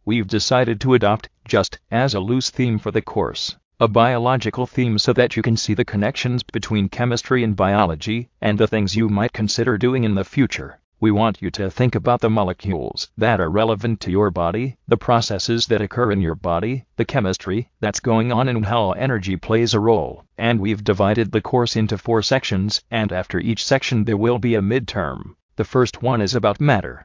we've decided to adopt, just as a loose theme for the course, a biological theme so that you can see the connections between chemistry and biology, and the things you might consider doing in the future. We want you to think about the molecules that are relevant to your body, the processes that occur in your body, the chemistry that's going on and how energy plays a role. And we've divided the course into 4 sections, and after each section there will be a midterm. The first one is about matter.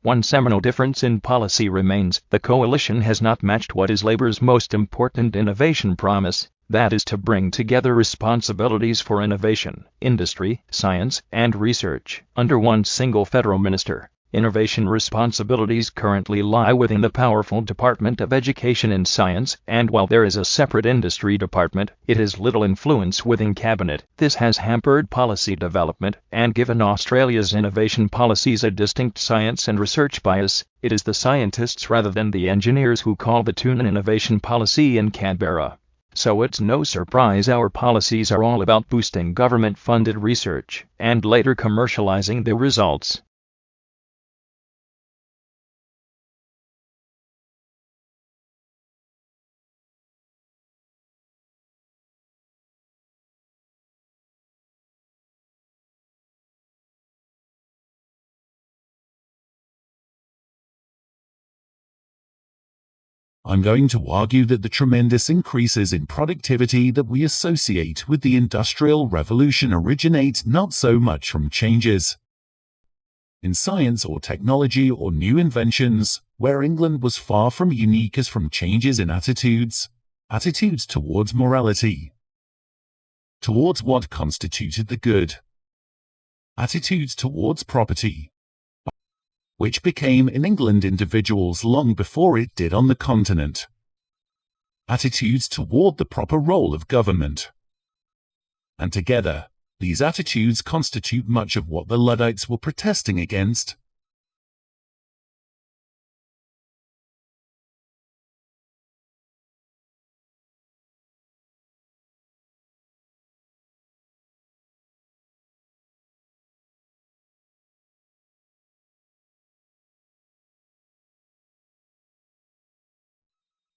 One seminal difference in policy remains: the coalition has not matched what is Labour's most important innovation promise, that is to bring together responsibilities for innovation, industry, science, and research under one single federal minister. Innovation responsibilities currently lie within the powerful Department of Education and Science, and while there is a separate industry department, it has little influence within cabinet. This has hampered policy development and given Australia's innovation policies a distinct science and research bias. It is the scientists rather than the engineers who call the tune an innovation policy in Canberra. So it's no surprise our policies are all about boosting government-funded research and later commercializing the results. I'm going to argue that the tremendous increases in productivity that we associate with the Industrial Revolution originate not so much from changes in science or technology or new inventions, where England was far from unique, as from changes in attitudes towards morality, towards what constituted the good, attitudes towards property, which became in England individuals long before it did on the continent, attitudes toward the proper role of government. And together, these attitudes constitute much of what the Luddites were protesting against.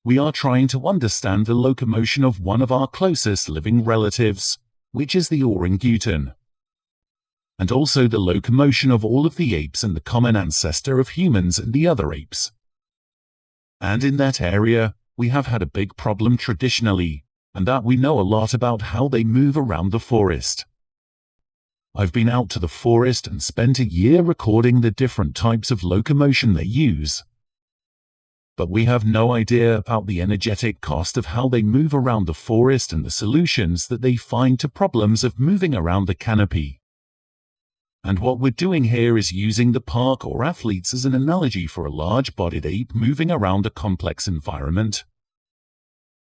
We are trying to understand the locomotion of one of our closest living relatives, which is the orangutan, and also the locomotion of all of the apes and the common ancestor of humans and the other apes. And in that area, we have had a big problem traditionally, and that we know a lot about how they move around the forest. I've been out to the forest and spent a year recording the different types of locomotion they use. But we have no idea about the energetic cost of how they move around the forest and the solutions that they find to problems of moving around the canopy. And what we're doing here is using the park or athletes as an analogy for a large-bodied ape moving around a complex environment,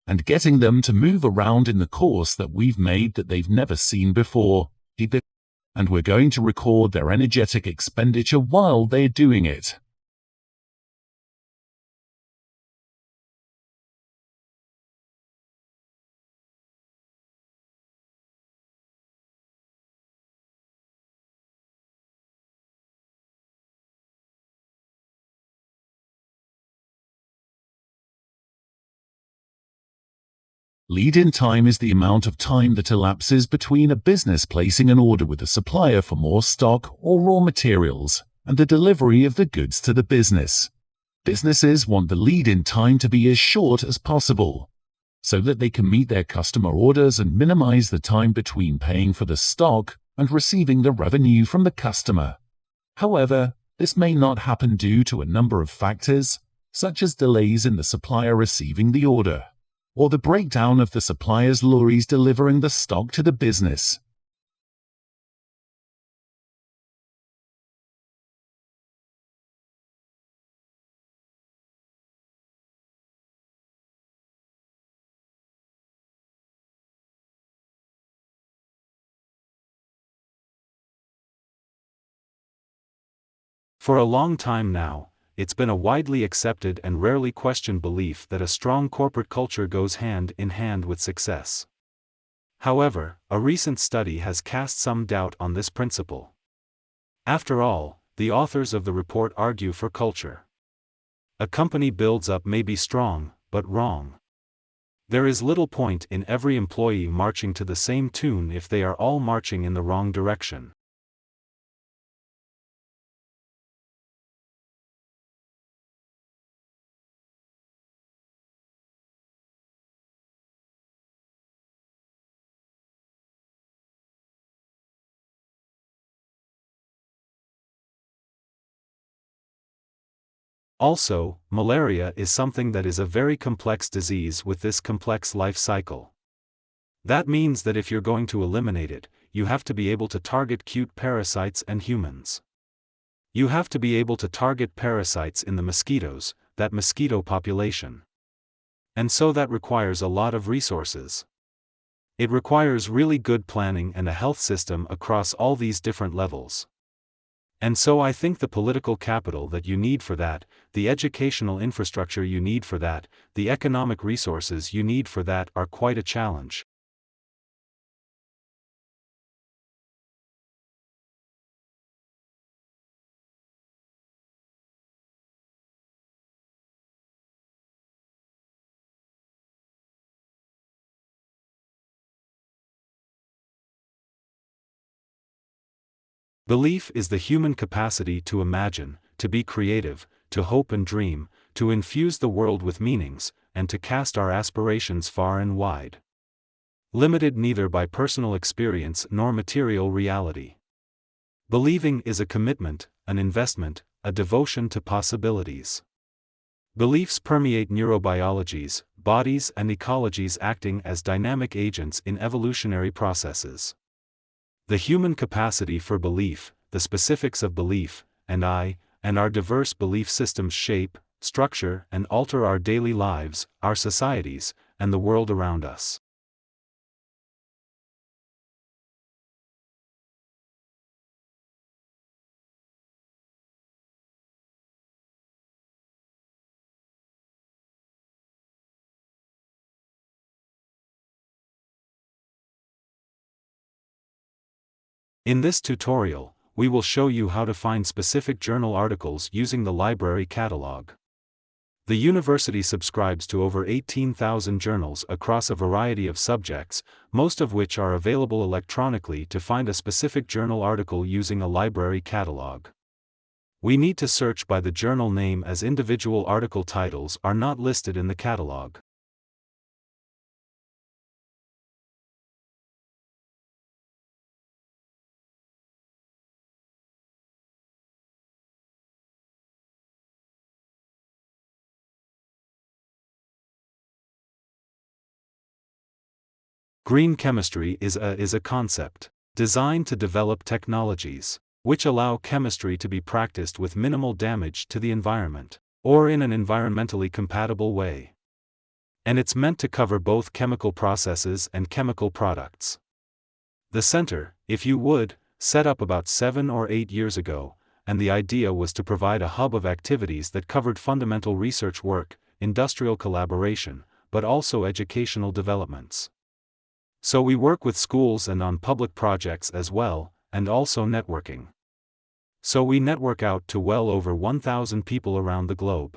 and getting them to move around in the course that we've made that they've never seen before. And we're going to record their energetic expenditure while they're doing it. Lead-in time is the amount of time that elapses between a business placing an order with a supplier for more stock or raw materials and the delivery of the goods to the business. Businesses want the lead-in time to be as short as possible, so that they can meet their customer orders and minimize the time between paying for the stock and receiving the revenue from the customer. However, this may not happen due to a number of factors, such as delays in the supplier receiving the order, or the breakdown of the supplier's lorries delivering the stock to the business. For a long time now, it's been a widely accepted and rarely questioned belief that a strong corporate culture goes hand in hand with success. However, a recent study has cast some doubt on this principle. After all, the authors of the report argue for culture. A company builds up may be strong, but wrong. There is little point in every employee marching to the same tune if they are all marching in the wrong direction. Also, malaria is something that is a very complex disease with this complex life cycle. That means that if you're going to eliminate it, you have to be able to target cute parasites and humans. You have to be able to target parasites in the mosquitoes, that mosquito population. And so that requires a lot of resources. It requires really good planning and a health system across all these different levels. And so I think the political capital that you need for that, the educational infrastructure you need for that, the economic resources you need for that are quite a challenge. Belief is the human capacity to imagine, to be creative, to hope and dream, to infuse the world with meanings, and to cast our aspirations far and wide. Limited neither by personal experience nor material reality. Believing is a commitment, an investment, a devotion to possibilities. Beliefs permeate neurobiologies, bodies and ecologies acting as dynamic agents in evolutionary processes. The human capacity for belief, the specifics of belief, and our diverse belief systems shape, structure and alter our daily lives, our societies, and the world around us. In this tutorial, we will show you how to find specific journal articles using the library catalog. The university subscribes to over 18,000 journals across a variety of subjects, most of which are available electronically to find a specific journal article using a library catalog. We need to search by the journal name as individual article titles are not listed in the catalog. Green chemistry is a concept designed to develop technologies which allow chemistry to be practiced with minimal damage to the environment, or in an environmentally compatible way. And it's meant to cover both chemical processes and chemical products. The center, if you would, set up about 7 or 8 years ago, and the idea was to provide a hub of activities that covered fundamental research work, industrial collaboration, but also educational developments. So we work with schools and on public projects as well, and also networking. So we network out to well over 1,000 people around the globe.